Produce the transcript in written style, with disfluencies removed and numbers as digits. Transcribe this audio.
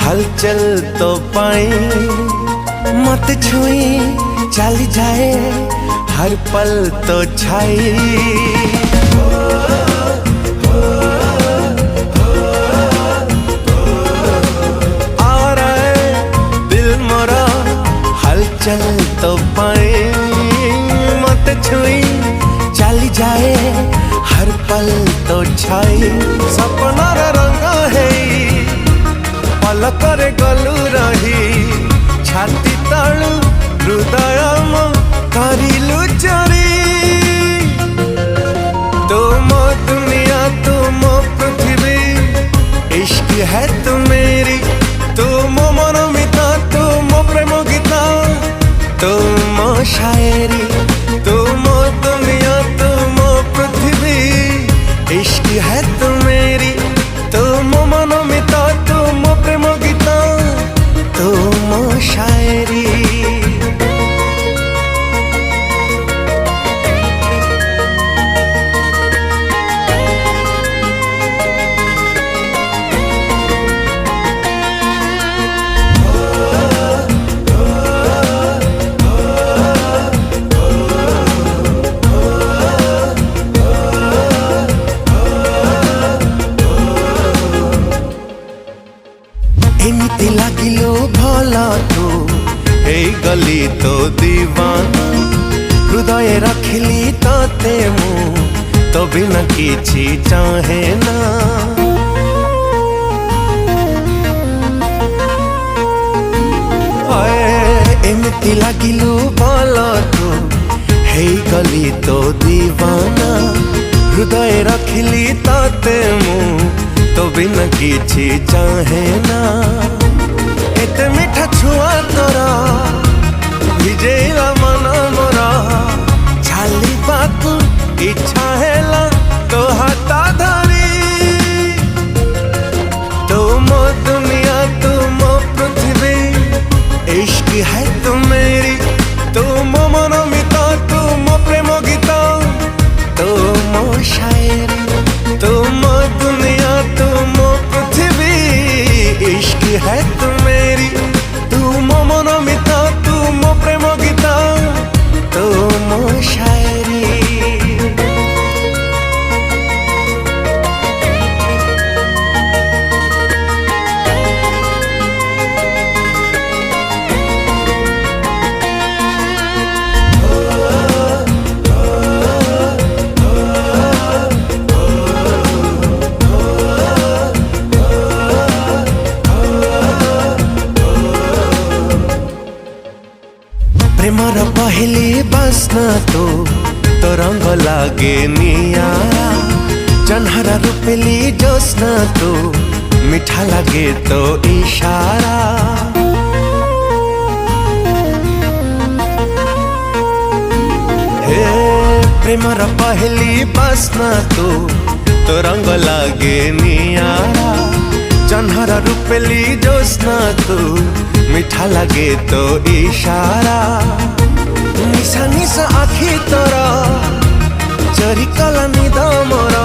हलचल तो पाए मत छुई चल जाए हर पल तो छाई। आ रहा दिल मोरा हलचल तो पाए मत छुई चल जाए हर पल तो छाई। सपना रंगा है पलकरे गलु रही छाती तलु हृदय करिलु चोरी। तुम दुनिया तुम पृथ्वी इश्क है तू मेरी, तुम मनोमिता तुम प्रेम गीता तुम शायरी। तुम दुनिया तुम पृथ्वी इश्क है तू मेरी, तुम मनोमिता तुम प्रेम गीता तुम शायरी। एमिति लागिलो भला तू हे गली तो दीवाना, हृदय रखिली तोते मु तो बिना किछि चाहे ना। एमिति लागिलो भला तू हे गली तो दीवाना, हृदय रखिली तोते मु तो बिना किछि चाहे ना। एते मीठा छुआ तोरा भिजेला मन मोरा, छाली बाकु इच्छा हेला तो हाथा धरी। तुम दुनिया तुम पृथ्वी इश्क है तू मेरी, तुम मनोमिता तुम प्रेम गीता तुम शायरी। तुम दुनिया तुम पृथ्वी इश्क है तू मेरी, तुम मनोमिता तुम प्रेम गीता तुम शायरी। प्रेमर पहली बासना तो रंग लागे नियारा, जन्हरा रूपेली जोस्ना तो मीठा लागे तो इशारा। हे प्रेमर पहली बासना तो रंग लागे नियारा, जन्हरा रूपेली जोस्ना तो मीठा लगे तो इशारा। निशा निशा आखी तोरा चोरी कला निद मोर,